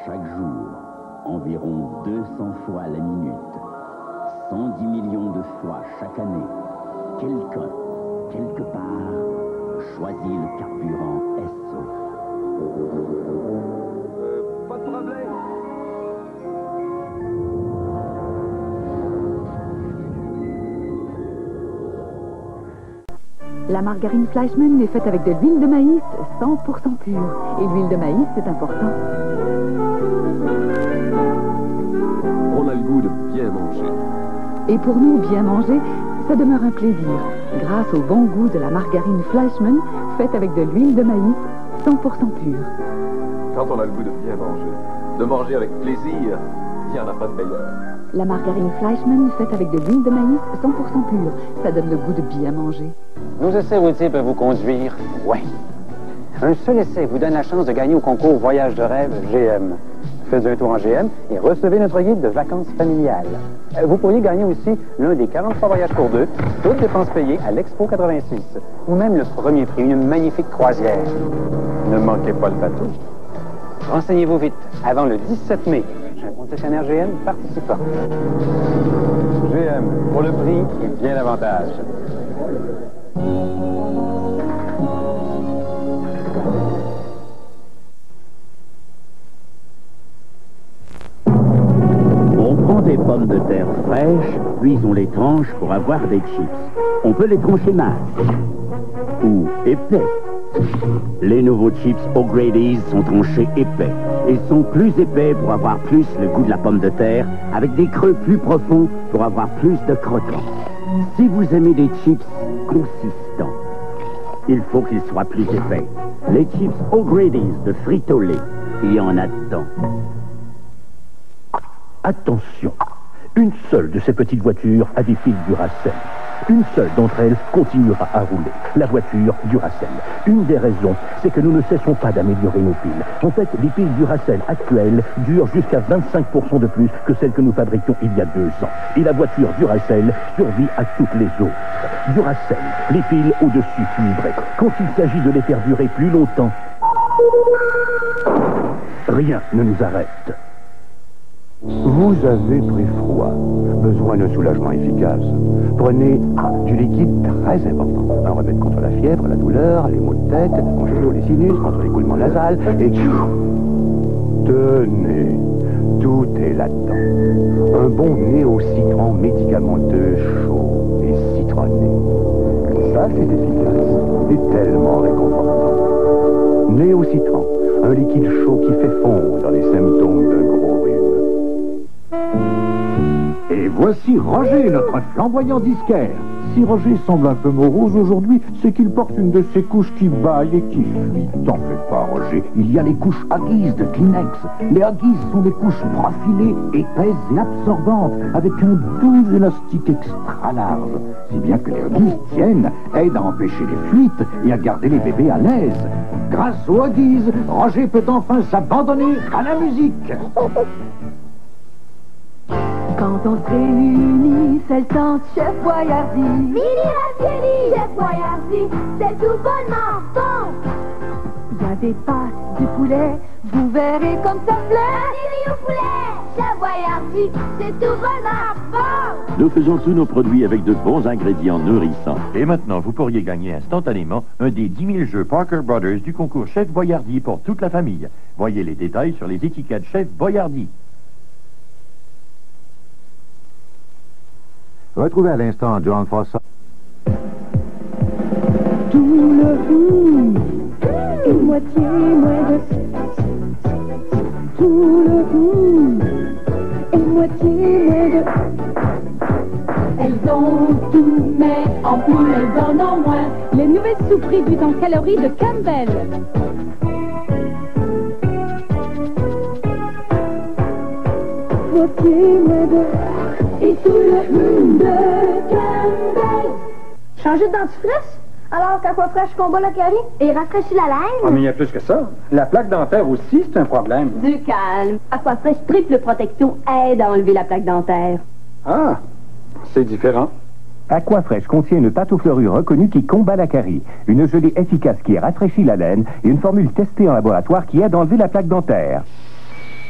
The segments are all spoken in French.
chaque jour, environ 200 fois la minute, 110 millions de fois chaque année, quelqu'un, quelque part, choisit le carburant SO. Pas de problème. La margarine Fleischmann est faite avec de l'huile de maïs 100% pure. Et l'huile de maïs, c'est important. On a le goût de bien manger. Et pour nous, bien manger, ça demeure un plaisir, grâce au bon goût de la margarine Fleischmann, faite avec de l'huile de maïs 100% pure. Quand on a le goût de bien manger avec plaisir, il n'y en a pas de meilleur. La margarine Fleischmann, faite avec de l'huile de maïs 100% pure, ça donne le goût de bien manger. Nos essais routiers peuvent vous conduire, ouais. Un seul essai vous donne la chance de gagner au concours Voyage de rêve GM. Faites un tour en GM et recevez notre guide de vacances familiales. Vous pourriez gagner aussi l'un des 43 voyages pour deux, toutes dépenses payées à l'Expo 86. Ou même le premier prix, une magnifique croisière. Ne manquez pas le bateau. Renseignez-vous vite, avant le 17 mai. Chez un concessionnaire GM participant. GM, pour le prix et bien davantage. On prend des pommes de terre fraîches, puis on les tranche pour avoir des chips. On peut les trancher minces ou épais. Les nouveaux chips O'Grady's sont tranchés épais. Ils sont plus épais pour avoir plus le goût de la pomme de terre, avec des creux plus profonds pour avoir plus de croquants. Si vous aimez des chips consistants, il faut qu'ils soient plus épais. Les chips O'Grady's de Frito-Lay, il y en a dedans. Attention, une seule de ces petites voitures a des piles Duracell. Une seule d'entre elles continuera à rouler, la voiture Duracell. Une des raisons, c'est que nous ne cessons pas d'améliorer nos piles. En fait, les piles Duracell actuelles durent jusqu'à 25% de plus que celles que nous fabriquions il y a 2 ans. Et la voiture Duracell survit à toutes les autres. Duracell, les piles au-dessus équilibrées. Quand il s'agit de les faire durer plus longtemps, rien ne nous arrête. Vous avez pris froid, besoin d'un soulagement efficace. Prenez du liquide très important. Un remède contre la fièvre, la douleur, les maux de tête, congélo les sinus, contre l'écoulement nasal, et tenez, tout est là-dedans. Un bon néo-citron médicamenteux chaud et citronné. Ça, c'est efficace et tellement réconfortant. Néo-citron, un liquide chaud qui fait fondre les symptômes d'un gros rhume. Et voici Roger, notre flamboyant disquaire. Si Roger semble un peu morose aujourd'hui, c'est qu'il porte une de ces couches qui baille et qui fuit. T'en fais pas, Roger. Il y a les couches Huggies de Kleenex. Les Huggies sont des couches profilées, épaisses et absorbantes, avec un doux élastique extra large. Si bien que les Huggies tiennent, aident à empêcher les fuites et à garder les bébés à l'aise. Grâce aux Huggies, Roger peut enfin s'abandonner à la musique. Quand on se réunit, c'est le temps de Chef Boyardee. Fini la fini, Chef Boyardee, c'est tout bonnement bon. Il y a des pâtes, du poulet, vous verrez comme ça plaît. Fini au poulet, Chef Boyardee, c'est tout bonnement bon. Nous faisons tous nos produits avec de bons ingrédients nourrissants. Et maintenant, vous pourriez gagner instantanément un des 10 000 jeux Parker Brothers du concours Chef Boyardee pour toute la famille. Voyez les détails sur les étiquettes Chef Boyardee. Retrouvez à l'instant John Fossa. Tout le et moitié moins de. Tout le et moitié moins de. Elles ont tout, mais en plus elles en ont moins. Les nouvelles soupes réduites en calories de Campbell. Moitié moins de. Et tout le de Campbell. Changer de dentifrice? Alors qu'Aquafresh combat la carie et rafraîchit la langue? Oh, mais il y a plus que ça. La plaque dentaire aussi, c'est un problème. Du calme. Aquafresh triple protection aide à enlever la plaque dentaire. Ah, c'est différent. Aquafresh contient une pâte aux fleurures reconnue qui combat la carie, une gelée efficace qui rafraîchit la laine et une formule testée en laboratoire qui aide à enlever la plaque dentaire.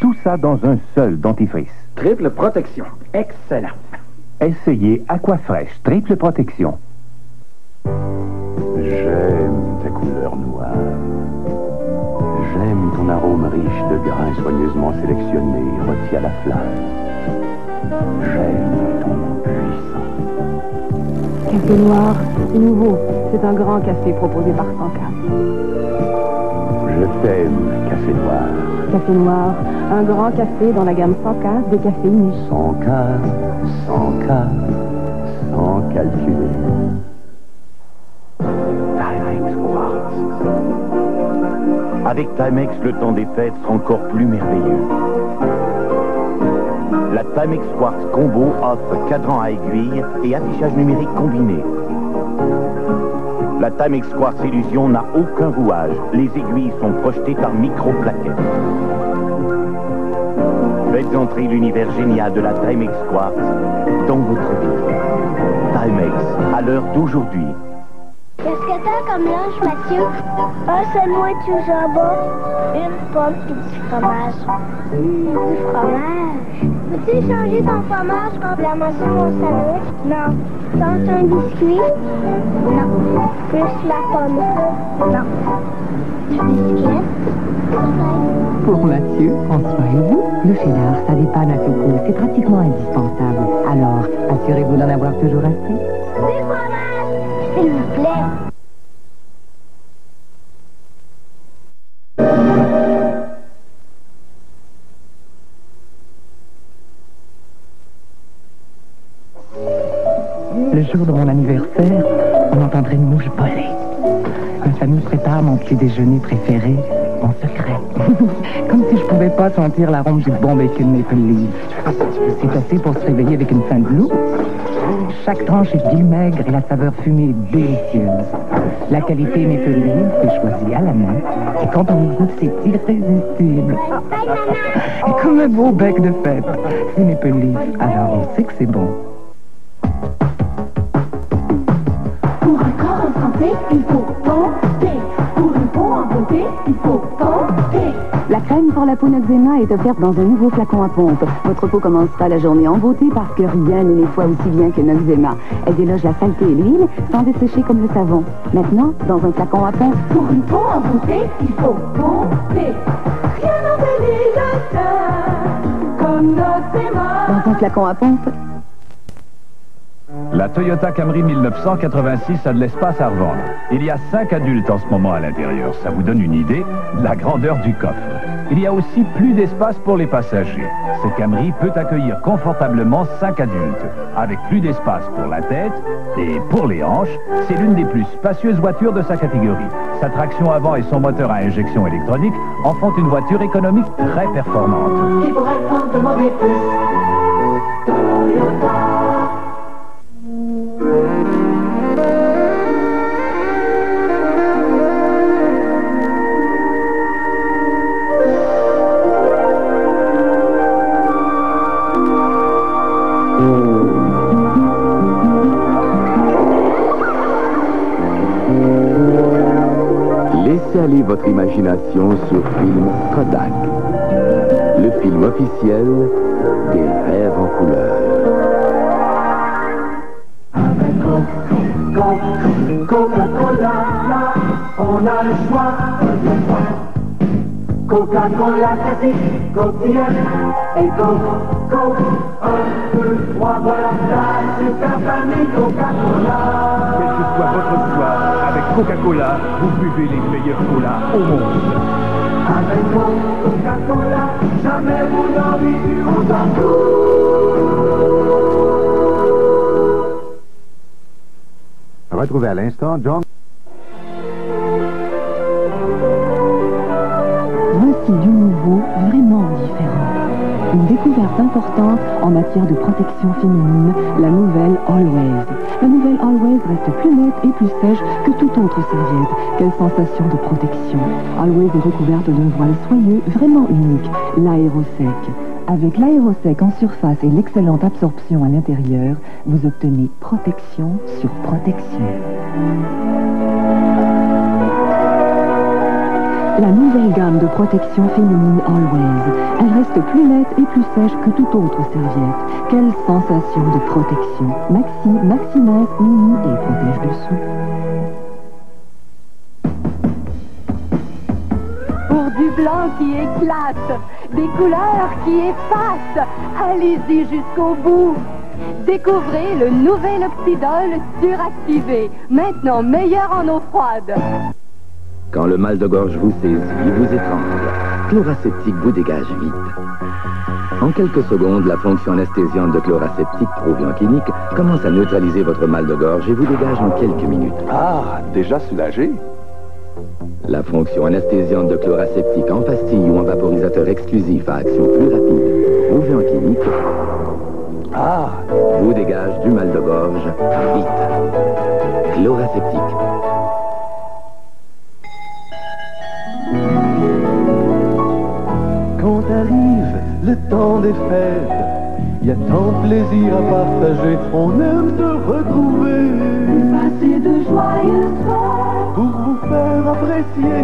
Tout ça dans un seul dentifrice. Triple protection. Excellent. Essayez Aquafresh Triple Protection. J'aime ta couleur noire. J'aime ton arôme riche de grains soigneusement sélectionnés, rôtis à la flamme. J'aime ton nom puissant. Café noir, nouveau. C'est un grand café proposé par 100K. Je t'aime, café noir. Café noir, un grand café dans la gamme 100K décaféiné. 100K, 100K, sans calculer. Timex Quartz. Avec Timex, le temps des fêtes sera encore plus merveilleux. La Timex Quartz Combo offre cadran à aiguille et affichage numérique combiné. La Timex Quartz Illusion n'a aucun rouage. Les aiguilles sont projetées par micro-plaquettes. Faites entrer l'univers génial de la Timex Quartz dans votre vie. Timex, à l'heure d'aujourd'hui. Qu'est-ce que t'as comme lunch, Mathieu? Un sandwich au jambon, une pomme et du fromage. Du fromage. Peux-tu échanger ton fromage contre la moitié de mon sandwich? Non. Tente un biscuit? Non. Plus la pomme? Non. Du biscuit? Pour Mathieu, François et vous, le cheddar, ça dépanne à tout coup. C'est pratiquement indispensable. Alors, assurez-vous d'en avoir toujours assez. Du fromage, s'il vous plaît. Le jour de mon anniversaire, on entendrait une mouche voler. Ma famille prépare mon petit déjeuner préféré, en secret. Comme si je pouvais pas sentir l'arôme du bon bacon maple leaf. C'est assez pour se réveiller avec une faim de loup. Chaque tranche est bien maigre et la saveur fumée est délicieuse. La qualité maple leaf est choisie à la main. Et quand on y goûte, c'est irrésistible. Comme un beau bec de fête. C'est maple leaf, alors on sait que c'est bon. Pour un corps en santé, il faut tenter. Pour une peau en beauté, il faut tenter. La crème pour la peau Noxzema est offerte dans un nouveau flacon à pompe. Votre peau commencera la journée en beauté parce que rien ne nettoie aussi bien que Noxzema. Elle déloge la saleté et l'huile sans dessécher comme le savon. Maintenant, dans un flacon à pompe. Pour une peau en beauté, il faut tenter. Rien n'embellit le teint comme Noxzema. Dans un flacon à pompe. La Toyota Camry 1986 a de l'espace à revendre. Il y a 5 adultes en ce moment à l'intérieur. Ça vous donne une idée de la grandeur du coffre. Il y a aussi plus d'espace pour les passagers. Cette Camry peut accueillir confortablement 5 adultes. Avec plus d'espace pour la tête et pour les hanches, c'est l'une des plus spacieuses voitures de sa catégorie. Sa traction avant et son moteur à injection électronique en font une voiture économique très performante. Qui pourrait prendre de mauvais plus? Toyota. Laissez aller votre imagination sur film Kodak, le film officiel des rêves en couleur. Avec Coca-Cola, là, on a le choix. Coca-Cola classique, quotidienne et Coco. 1, 2, 3, voilà la super famille Coca-Cola. Quel que soit votre choix, avec Coca-Cola, vous buvez les meilleurs colas au monde. Avec Coca-Cola, jamais vous n'aurez eu autant de goût. Retrouvez à l'instant John. Voici du nouveau, vraiment différent. Une découverte importante en matière de protection féminine, la nouvelle Always. La nouvelle Always reste plus nette et plus sèche que toute autre serviette. Quelle sensation de protection. Always est recouverte d'un voile soyeux vraiment unique, l'Aérosec. Avec l'Aérosec en surface et l'excellente absorption à l'intérieur, vous obtenez protection sur protection. La nouvelle gamme de protection féminine Always. Elle reste plus nette et plus sèche que toute autre serviette. Quelle sensation de protection. Maxi, Maxi-Mince, Mini et protège dessous. Pour du blanc qui éclate, des couleurs qui effacent, allez-y jusqu'au bout. Découvrez le nouvel Optidol suractivé, maintenant meilleur en eau froide. Quand le mal de gorge vous saisit, vous étrangle, Chloraseptique vous dégage vite. En quelques secondes, la fonction anesthésiante de Chloraseptique prouvée en clinique commence à neutraliser votre mal de gorge et vous dégage en quelques minutes. Ah, déjà soulagé? La fonction anesthésiante de Chloraseptique en pastille ou en vaporisateur exclusif à action plus rapide, prouvée en clinique, vous dégage du mal de gorge vite. Chloraseptique. Quand arrive le temps des fêtes, il y a tant de plaisir à partager, on aime se retrouver. Passer de joyeuses fêtes pour vous faire apprécier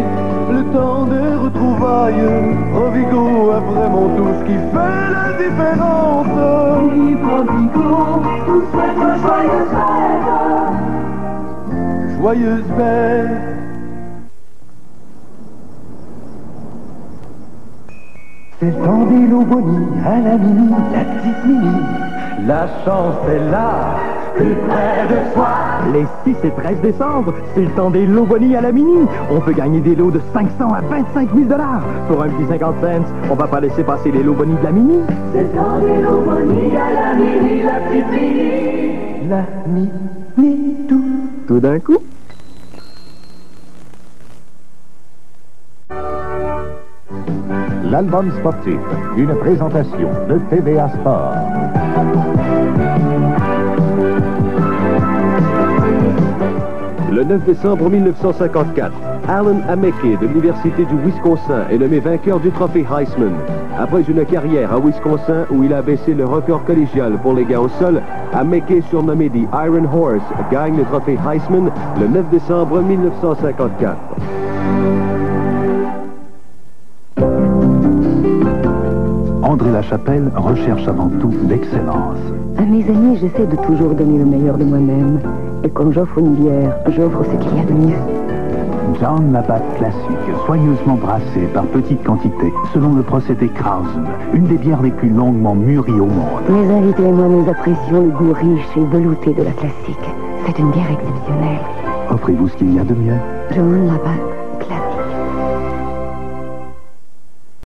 le temps des retrouvailles. Provigo a vraiment tout ce qui fait la différence. Oui, Provigo, nous souhaite joyeuses fêtes. Joyeuses fêtes. C'est le temps des lots Bonnie à la Mini, la petite Mini. La chance est là, plus près de soi. Les 6 et 13 décembre, c'est le temps des lots Bonnie à la Mini. On peut gagner des lots de 500 à 25 000 $. Pour un petit 50 cents, on va pas laisser passer les lots Bonnie de la Mini. C'est le temps des lots Bonnie à la Mini, la petite Mini. La Mini, tout d'un coup. L'album sportif, une présentation de TVA Sport. Le 9 décembre 1954, Alan Ameke de l'Université du Wisconsin est nommé vainqueur du trophée Heisman. Après une carrière à Wisconsin où il a baissé le record collégial pour les gars au sol, Ameke, surnommé The Iron Horse, gagne le trophée Heisman le 9 décembre 1954. André Lachapelle recherche avant tout l'excellence. À mes amis, j'essaie de toujours donner le meilleur de moi-même. Et quand j'offre une bière, j'offre ce qu'il y a de mieux. John Labatt classique, soigneusement brassée par petites quantités, selon le procédé Krausen, une des bières les plus longuement mûries au monde. Mes invités et moi, nous apprécions le goût riche et velouté de la classique. C'est une bière exceptionnelle. Offrez-vous ce qu'il y a de mieux. John Labatt.